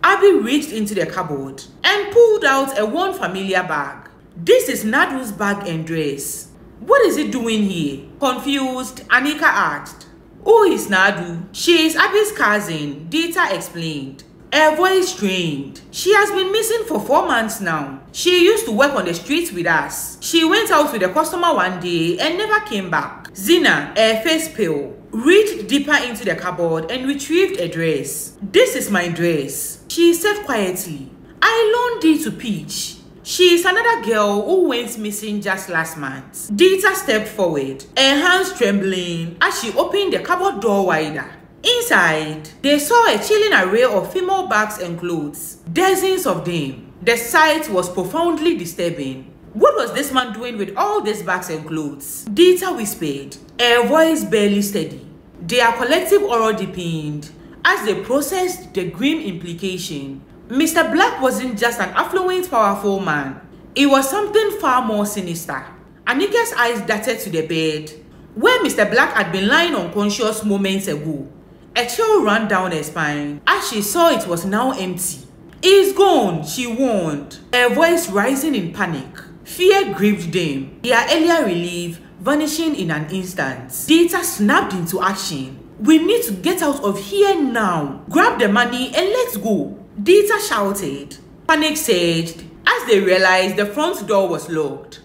Abby reached into the cupboard and pulled out a worn familiar bag. This is Nadu's bag and dress. What is it doing here? Confused, Anika asked. Who is Nadu? She is Abby's cousin, Dita explained. Her voice strained. She has been missing for 4 months now. She used to work on the streets with us. She went out with a customer one day and never came back. Xena, her face pale, reached deeper into the cupboard and retrieved a dress. This is my dress, she said quietly. I loaned it to Peach. She is another girl who went missing just last month. Dita stepped forward, her hands trembling as she opened the cupboard door wider. Inside, they saw a chilling array of female bags and clothes, dozens of them. The sight was profoundly disturbing. What was this man doing with all these bags and clothes? Dita whispered, her voice barely steady. Their collective horror deepened as they processed the grim implication. Mr. Black wasn't just an affluent, powerful man. It was something far more sinister. Anika's eyes darted to the bed, where Mr. Black had been lying unconscious moments ago. A chill ran down her spine as she saw it was now empty. He's gone, she warned, her voice rising in panic. Fear gripped them, their earlier relief vanishing in an instant. Dita snapped into action. We need to get out of here now. Grab the money and let's go, Dita shouted. Panic surged as they realized the front door was locked.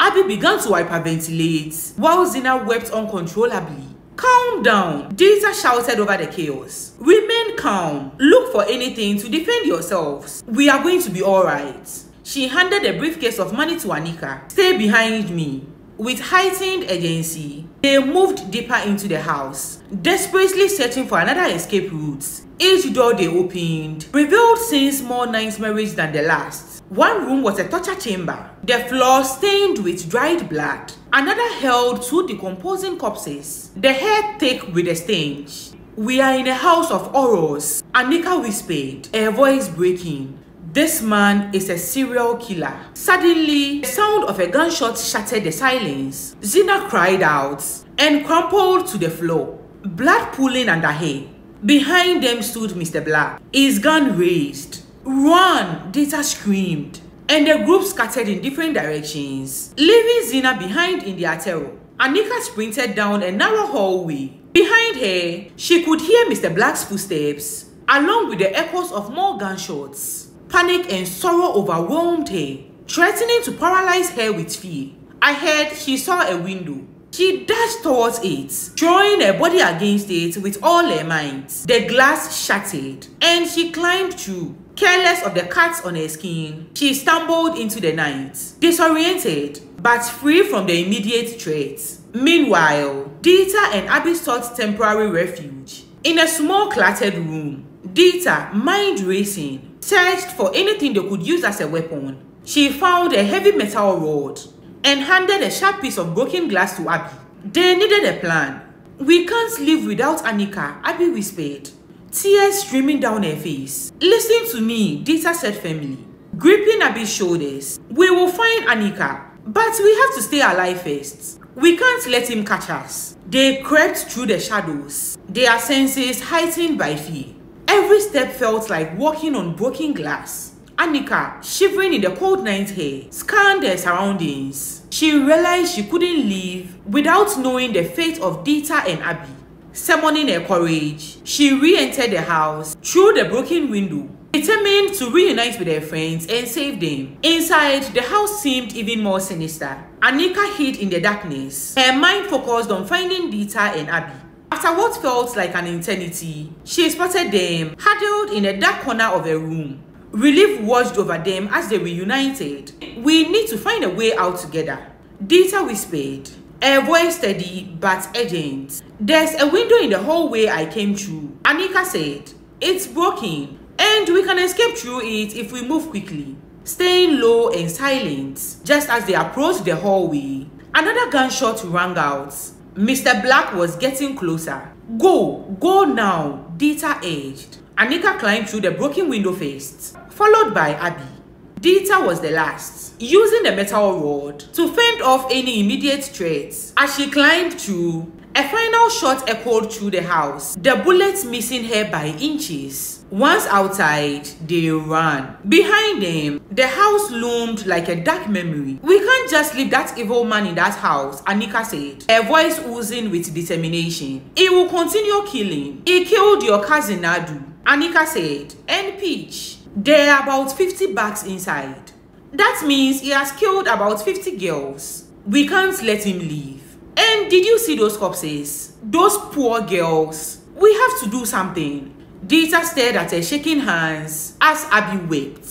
Abby began to hyperventilate while Xena wept uncontrollably. Calm down, Dita shouted over the chaos. Remain calm. Look for anything to defend yourselves. We are going to be alright. She handed a briefcase of money to Anika. Stay behind me. With heightened urgency, they moved deeper into the house, desperately searching for another escape route. Each door they opened revealed scenes more nightmarish than the last. One room was a torture chamber, the floor stained with dried blood. Another held 2 decomposing corpses, the hair thick with a stench. We are in a house of horrors, Anika whispered, her voice breaking. This man is a serial killer. Suddenly, the sound of a gunshot shattered the silence. Xena cried out and crumpled to the floor, blood pooling under her. Behind them stood Mr. Black, his gun raised. Run! Dita screamed, and the group scattered in different directions, leaving Xena behind in their terror. Anika sprinted down a narrow hallway. Behind her, she could hear Mr. Black's footsteps, along with the echoes of more gunshots. Panic and sorrow overwhelmed her, threatening to paralyze her with fear. Ahead, she saw a window. She dashed towards it, throwing her body against it with all her might. The glass shattered, and she climbed through. Careless of the cuts on her skin, she stumbled into the night, disoriented, but free from the immediate threat. Meanwhile, Dita and Abby sought temporary refuge. In a small cluttered room, Dita, mind racing, searched for anything they could use as a weapon. She found a heavy metal rod and handed a sharp piece of broken glass to Abby. They needed a plan. We can't live without Anika, Abby whispered, tears streaming down her face. Listen to me, Dita said firmly, gripping Abby's shoulders. We will find Anika, but we have to stay alive first. We can't let him catch us. They crept through the shadows, their senses heightened by fear. Every step felt like walking on broken glass. Anika, shivering in the cold night air, scanned her surroundings. She realized she couldn't leave without knowing the fate of Dita and Abby. Summoning her courage, she re-entered the house through the broken window, determined to reunite with her friends and save them. Inside, the house seemed even more sinister. Anika hid in the darkness, her mind focused on finding Dita and Abby. After what felt like an eternity, she spotted them huddled in a dark corner of a room. Relief washed over them as they reunited. We need to find a way out together, Dita whispered, her voice steady but urgent. There's a window in the hallway I came through, Anika said. It's broken, and we can escape through it if we move quickly. Staying low and silent, just as they approached the hallway, another gunshot rang out. Mr. Black was getting closer. Go now, Dita urged. Anika climbed through the broken window first, followed by Abby. Dita was the last, using the metal rod to fend off any immediate threats. As she climbed through, A final shot echoed through the house, the bullets missing her by inches. Once outside, they ran. Behind them, the house loomed like a dark memory. "We can't just leave that evil man in that house," Anika said, her voice oozing with determination. "He will continue killing. He killed your cousin Nadu," Anika said, "and Peach. There are about 50 bags inside. That means he has killed about 50 girls. We can't let him leave. And did you see those corpses? Those poor girls. We have to do something." Dita stared at her, shaking hands as Abby wept.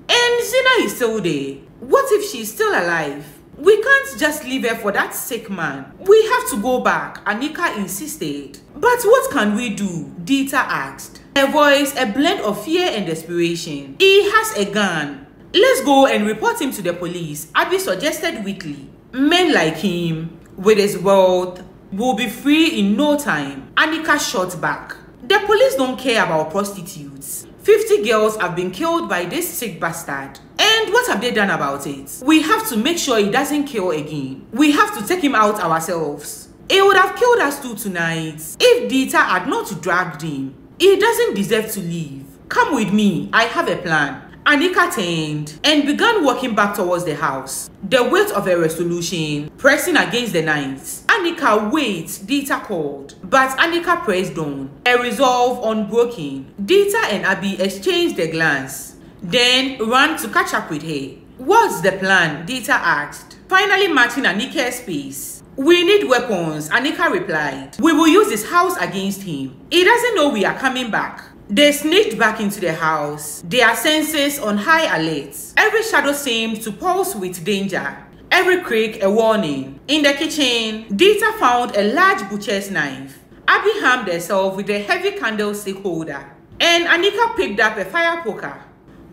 "And Xena is still there. What if she's still alive? We can't just leave her for that sick man. We have to go back," Anika insisted. "But what can we do?" Dita asked, her voice a blend of fear and desperation. "He has a gun. Let's go and report him to the police," Abby suggested weakly. "Men like him, with his wealth, will be free in no time," Anika shot back. "The police don't care about prostitutes. 50 girls have been killed by this sick bastard. And what have they done about it? We have to make sure he doesn't kill again. We have to take him out ourselves. He would have killed us too tonight if Dita had not dragged him. He doesn't deserve to live. Come with me, I have a plan." Anika turned and began walking back towards the house, the weight of her resolution pressing against the knives. "Anika, wait," Dita called, but Anika pressed on, a resolve unbroken. Dita and Abby exchanged a glance, then ran to catch up with her. "What's the plan?" Dita asked, finally matching Anika's pace. "We need weapons," Anika replied. "We will use this house against him. He doesn't know we are coming back." They sneaked back into the house, their senses on high alert. Every shadow seemed to pulse with danger, every creak a warning. In the kitchen, Dita found a large butcher's knife. Abby armed herself with a heavy candlestick holder, and Anika picked up a fire poker.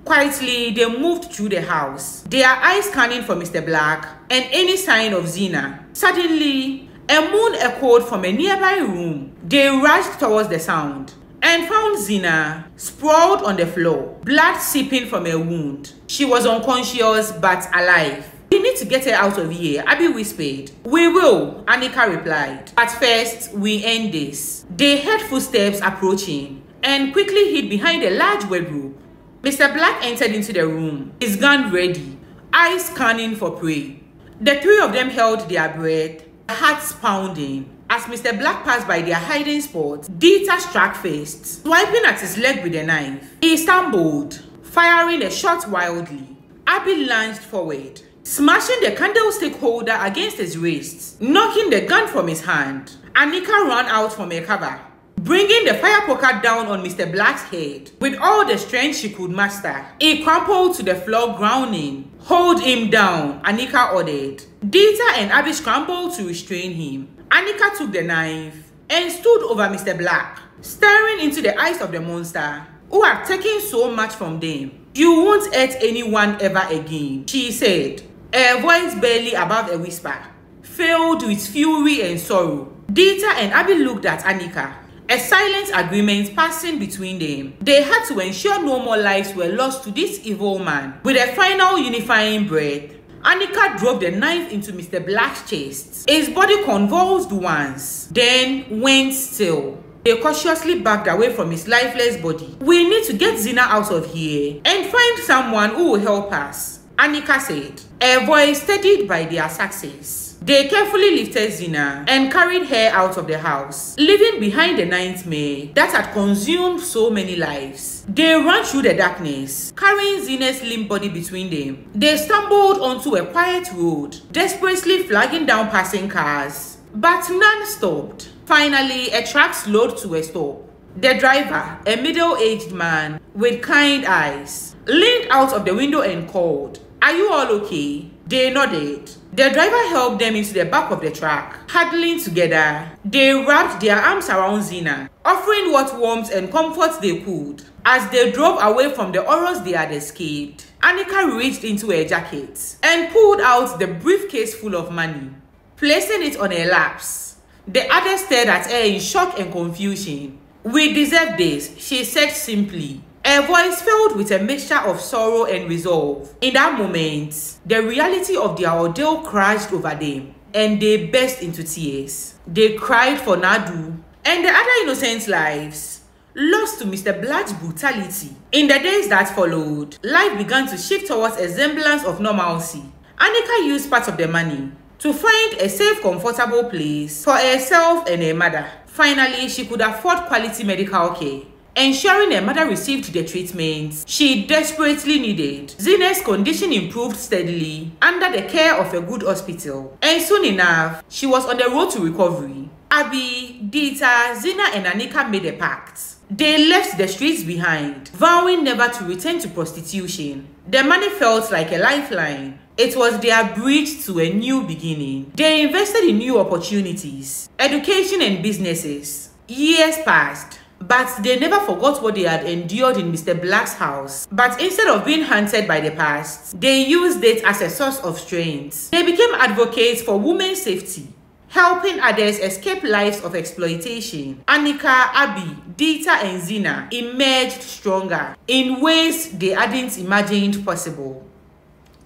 Quietly, they moved through the house, their eyes scanning for Mr. Black and any sign of Xena. Suddenly, a moan echoed from a nearby room. They rushed towards the sound and found Xena sprawled on the floor, blood seeping from her wound. She was unconscious but alive. "We need to get her out of here," Abby whispered. "We will," Anika replied. "But first, we end this." They heard footsteps approaching and quickly hid behind a large wardrobe. Mr. Black entered into the room, his gun ready, eyes scanning for prey. The three of them held their breath, hearts pounding. As Mr. Black passed by their hiding spot, Dita struck first, swiping at his leg with a knife. He stumbled, firing a shot wildly. Abby lunged forward, smashing the candlestick holder against his wrist, knocking the gun from his hand. Anika ran out from her cover, bringing the fire poker down on Mr. Black's head. With all the strength she could muster, he crumpled to the floor, groaning. "Hold him down," Anika ordered. Dita and Abby scrambled to restrain him. Anika took the knife and stood over Mr. Black, staring into the eyes of the monster who had taken so much from them. "You won't hurt anyone ever again," she said, her voice barely above a whisper, filled with fury and sorrow. Dita and Abby looked at Anika, a silent agreement passing between them. They had to ensure no more lives were lost to this evil man. With a final unifying breath, Anika drove the knife into Mr. Black's chest. His body convulsed once, then went still. They cautiously backed away from his lifeless body. "We need to get Xena out of here and find someone who will help us," Anika said, her voice steadied by their success. They carefully lifted Xena and carried her out of the house, leaving behind the nightmare that had consumed so many lives. They ran through the darkness, carrying Xena's limp body between them. They stumbled onto a quiet road, desperately flagging down passing cars, but none stopped. Finally, a truck slowed to a stop. The driver, a middle-aged man with kind eyes, leaned out of the window and called, "Are you all okay?" They nodded. The driver helped them into the back of the truck. Huddling together, they wrapped their arms around Xena, offering what warmth and comfort they could. As they drove away from the horrors they had escaped, Anika reached into her jacket and pulled out the briefcase full of money, placing it on her laps. The others stared at her in shock and confusion. "We deserve this," she said simply, her voice filled with a mixture of sorrow and resolve. In that moment, the reality of their ordeal crashed over them. and they burst into tears. They cried for Nadu and the other innocent lives lost to Mr. Black's brutality. In the days that followed, life began to shift towards a semblance of normalcy. Anika used part of the money to find a safe, comfortable place for herself and her mother. Finally, she could afford quality medical care, ensuring her mother received the treatment she desperately needed. Xena's condition improved steadily under the care of a good hospital, and soon enough, she was on the road to recovery. Abby, Dita, Xena, and Anika made a pact. They left the streets behind, vowing never to return to prostitution. The money felt like a lifeline. It was their bridge to a new beginning. They invested in new opportunities, education, and businesses. Years passed, but they never forgot what they had endured in Mr. Black's house. But instead of being hunted by the past, they used it as a source of strength. They became advocates for women's safety, helping others escape lives of exploitation. Anika, Abby, Dita, and Xena emerged stronger in ways they hadn't imagined possible.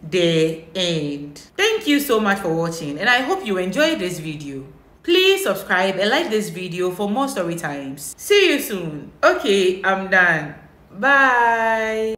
The end. Thank you so much for watching, and I hope you enjoyed this video. Please subscribe and like this video for more story times. See you soon. Okay, I'm done. Bye.